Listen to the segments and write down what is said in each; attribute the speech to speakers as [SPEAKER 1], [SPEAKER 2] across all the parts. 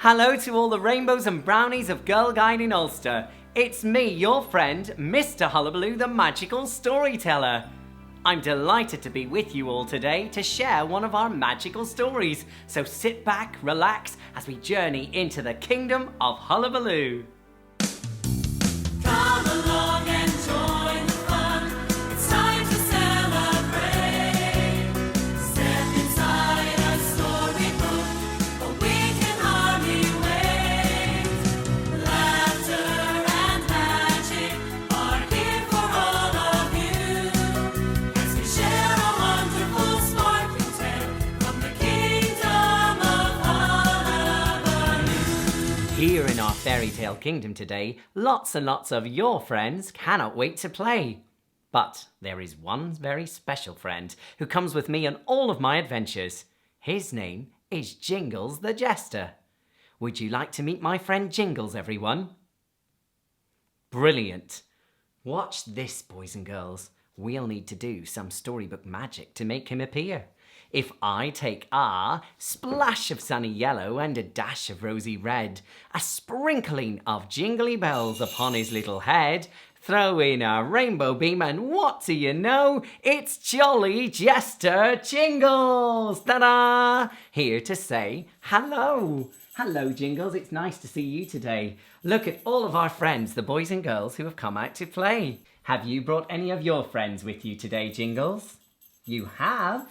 [SPEAKER 1] Hello to all the rainbows and brownies of Girl Guide in Ulster. It's me, your friend, Mr Hullabaloo, the magical storyteller. I'm delighted to be with you all today to share one of our magical stories. So sit back, relax, as we journey into the kingdom of Hullabaloo.
[SPEAKER 2] Come along and join the fun. It's time to celebrate. Step inside a storybook, but we can hardly wait. Laughter and magic are here for all of you, as we share a wonderful sparkling tale from the kingdom of Hullabaloo.
[SPEAKER 1] Here in our fairy tale kingdom today, lots and lots of your friends cannot wait to play. But there is one very special friend who comes with me on all of my adventures. His name is Jingles the Jester. Would you like to meet my friend Jingles, everyone? Brilliant. Watch this, boys and girls. We'll need to do some storybook magic to make him appear. If I take a splash of sunny yellow and a dash of rosy red, a sprinkling of jingly bells upon his little head, throw in a rainbow beam, and what do you know? It's Jolly Jester Jingles! Ta-da! Here to say hello. Hello, Jingles. It's nice to see you today. Look at all of our friends, the boys and girls who have come out to play. Have you brought any of your friends with you today, Jingles? You have?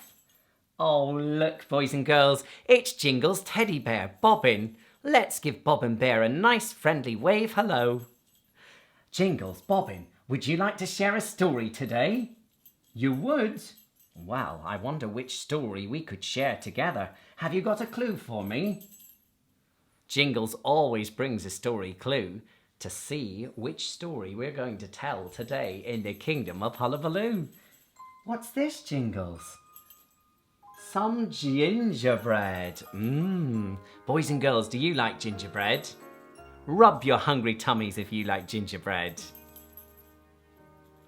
[SPEAKER 1] Oh, look, boys and girls, it's Jingles' teddy bear, Bobbin. Let's give Bobbin Bear a nice friendly wave hello. Jingles, Bobbin, would you like to share a story today? You would? Well, I wonder which story we could share together. Have you got a clue for me? Jingles always brings a story clue to see which story we're going to tell today in the kingdom of Hullabaloo. What's this, Jingles? Some gingerbread. Boys and girls, do you like gingerbread? Rub your hungry tummies if you like gingerbread.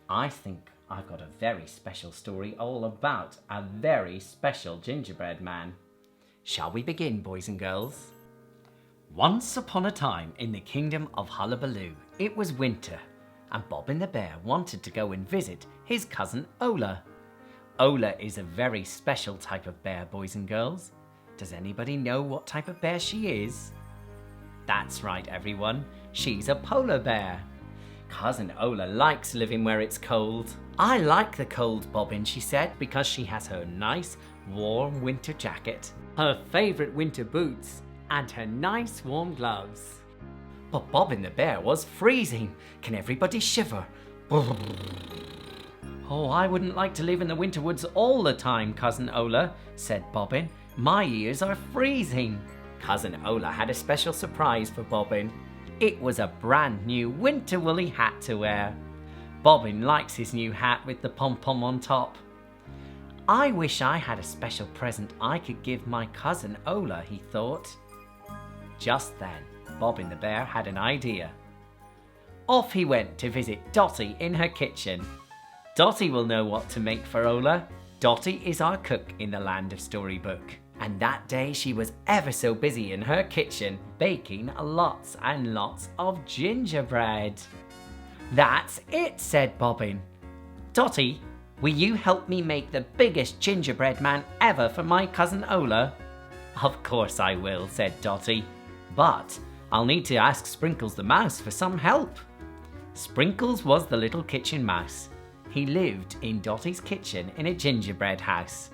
[SPEAKER 1] I think I've got a very special story all about a very special gingerbread man. Shall we begin, boys and girls? Once upon a time in the kingdom of Hullabaloo, it was winter, and Bobbin the Bear wanted to go and visit his cousin Ola. Ola is a very special type of bear, boys and girls. Does anybody know what type of bear she is? That's right, everyone. She's a polar bear. Cousin Ola likes living where it's cold. I like the cold, Bobbin, she said, because she has her nice, warm winter jacket, her favourite winter boots, and her nice, warm gloves. But Bobbin the Bear was freezing. Can everybody shiver? Oh, I wouldn't like to live in the winter woods all the time, Cousin Ola, said Bobbin. My ears are freezing. Cousin Ola had a special surprise for Bobbin. It was a brand new winter woolly hat to wear. Bobbin likes his new hat with the pom-pom on top. I wish I had a special present I could give my cousin Ola, he thought. Just then, Bobbin the Bear had an idea. Off he went to visit Dotty in her kitchen. Dotty will know what to make for Ola. Dotty is our cook in the land of Storybook. And that day she was ever so busy in her kitchen baking lots and lots of gingerbread. That's it, said Bobbin. Dotty, will you help me make the biggest gingerbread man ever for my cousin Ola? Of course I will, said Dotty. But I'll need to ask Sprinkles the mouse for some help. Sprinkles was the little kitchen mouse. He lived in Dotty's kitchen in a gingerbread house.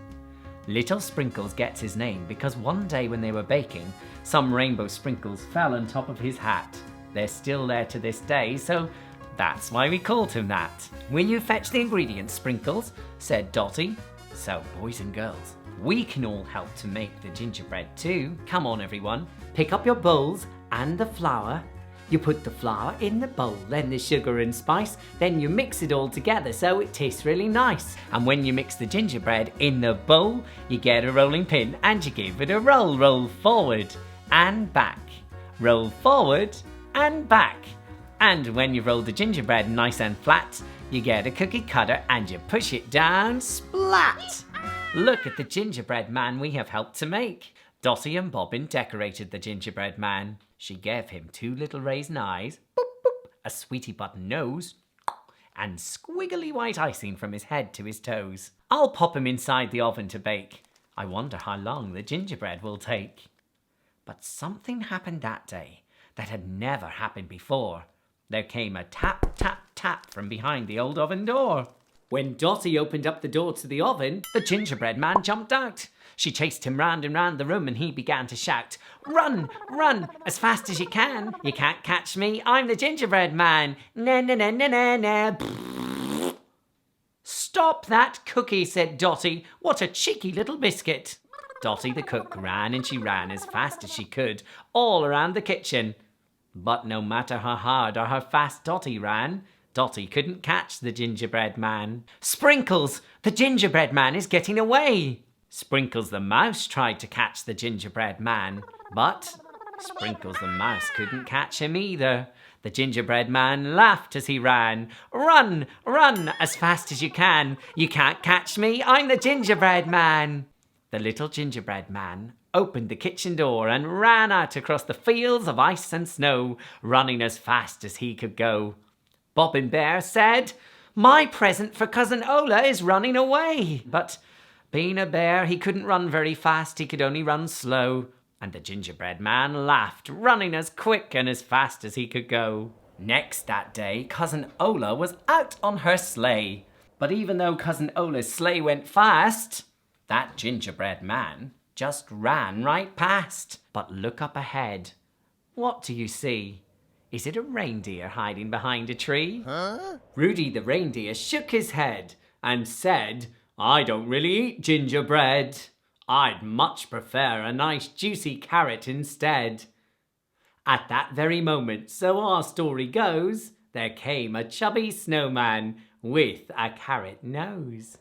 [SPEAKER 1] Little Sprinkles gets his name because one day when they were baking, some rainbow sprinkles fell on top of his hat. They're still there to this day, so that's why we called him that. Will you fetch the ingredients, Sprinkles? Said Dotty. So, boys and girls, we can all help to make the gingerbread too. Come on, everyone. Pick up your bowls and the flour. You put the flour in the bowl, then the sugar and spice, then you mix it all together so it tastes really nice. And when you mix the gingerbread in the bowl, you get a rolling pin and you give it a roll. Roll forward and back. Roll forward and back. And when you roll the gingerbread nice and flat, you get a cookie cutter and you push it down, splat! Look at the gingerbread man we have helped to make. Dotty and Bobbin decorated the gingerbread man. She gave him 2 little raisin eyes, boop, boop, a sweetie button nose, and squiggly white icing from his head to his toes. I'll pop him inside the oven to bake. I wonder how long the gingerbread will take. But something happened that day that had never happened before. There came a tap, tap, tap from behind the old oven door. When Dotty opened up the door to the oven, the gingerbread man jumped out. She chased him round and round the room and he began to shout, "Run, run, as fast as you can. You can't catch me, I'm the gingerbread man. Na na na na na na." "Stop that cookie," said Dotty. "What a cheeky little biscuit." Dotty the cook ran and she ran as fast as she could all around the kitchen. But no matter how hard or how fast Dotty ran, Dotty couldn't catch the gingerbread man. "Sprinkles, the gingerbread man is getting away." Sprinkles the mouse tried to catch the gingerbread man, but Sprinkles the mouse couldn't catch him either. The gingerbread man laughed as he ran. "Run, run, as fast as you can. You can't catch me, I'm the gingerbread man." The little gingerbread man opened the kitchen door and ran out across the fields of ice and snow, running as fast as he could go. Bobbin Bear said, "My present for Cousin Ola is running away." But being a bear, he couldn't run very fast, he could only run slow. And the gingerbread man laughed, running as quick and as fast as he could go. Next that day, Cousin Ola was out on her sleigh. But even though Cousin Ola's sleigh went fast, that gingerbread man just ran right past. But look up ahead. What do you see? Is it a reindeer hiding behind a tree? Rudy the reindeer shook his head and said, "I don't really eat gingerbread. I'd much prefer a nice juicy carrot instead." At that very moment, so our story goes, there came a chubby snowman with a carrot nose.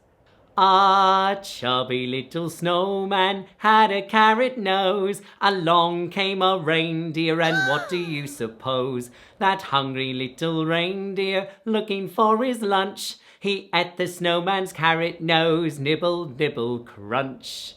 [SPEAKER 1] A chubby little snowman had a carrot nose. Along came a reindeer, and what do you suppose? That hungry little reindeer, looking for his lunch, he ate the snowman's carrot nose, nibble, nibble, crunch.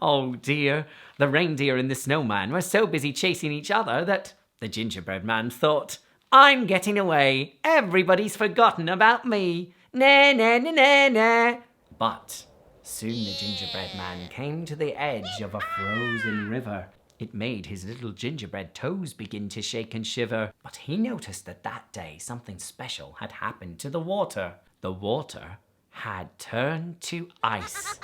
[SPEAKER 1] Oh dear, the reindeer and the snowman were so busy chasing each other that the gingerbread man thought, "I'm getting away. Everybody's forgotten about me. Na na na na na." But soon the gingerbread man came to the edge of a frozen river. It made his little gingerbread toes begin to shake and shiver. But he noticed that day something special had happened to the water. The water had turned to ice.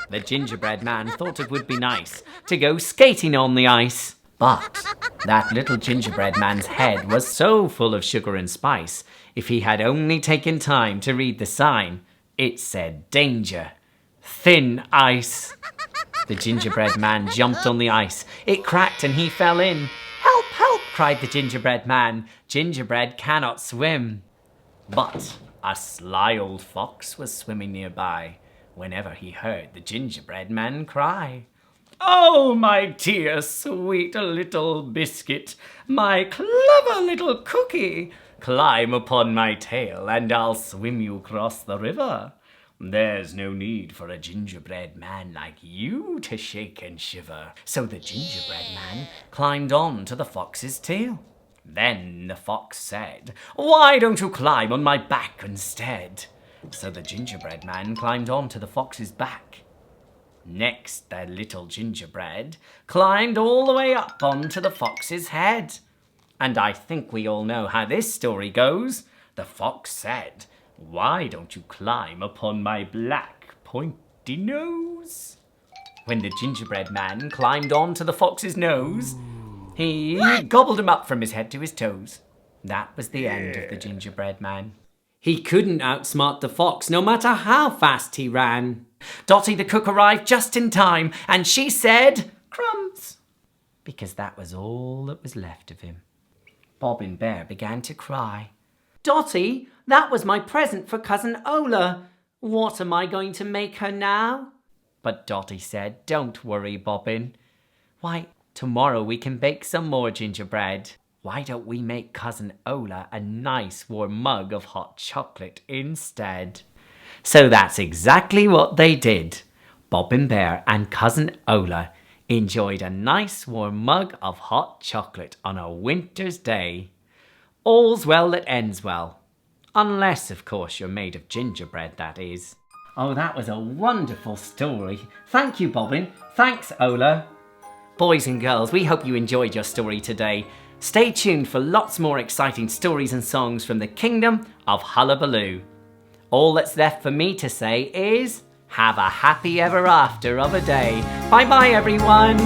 [SPEAKER 1] The gingerbread man thought it would be nice to go skating on the ice. But that little gingerbread man's head was so full of sugar and spice, if he had only taken time to read the sign, it said danger, thin ice. The gingerbread man jumped on the ice. It cracked and he fell in. "Help, help," cried the gingerbread man. "Gingerbread cannot swim." But a sly old fox was swimming nearby whenever he heard the gingerbread man cry. "Oh, my dear sweet little biscuit, my clever little cookie, climb upon my tail and I'll swim you across the river. There's no need for a gingerbread man like you to shake and shiver." So the gingerbread man climbed on to the fox's tail. Then the fox said, "Why don't you climb on my back instead?" So the gingerbread man climbed on to the fox's back. Next, the little gingerbread climbed all the way up onto the fox's head. And I think we all know how this story goes. The fox said, "Why don't you climb upon my black pointy nose?" When the gingerbread man climbed onto the fox's nose, he gobbled him up from his head to his toes. That was the end of the gingerbread man. He couldn't outsmart the fox, no matter how fast he ran. Dotty the cook arrived just in time, and she said, "Crumbs," because that was all that was left of him. Bobbin Bear began to cry. "Dotty, that was my present for Cousin Ola. What am I going to make her now?" But Dotty said, "Don't worry, Bobbin. Why, tomorrow we can bake some more gingerbread. Why don't we make Cousin Ola a nice warm mug of hot chocolate instead?" So that's exactly what they did. Bobbin Bear and Cousin Ola enjoyed a nice warm mug of hot chocolate on a winter's day. All's well that ends well. Unless, of course, you're made of gingerbread, that is. Oh, that was a wonderful story. Thank you, Bobbin. Thanks, Ola. Boys and girls, we hope you enjoyed your story today. Stay tuned for lots more exciting stories and songs from the kingdom of Hullabaloo. All that's left for me to say is, have a happy ever after of a day. Bye-bye, everyone.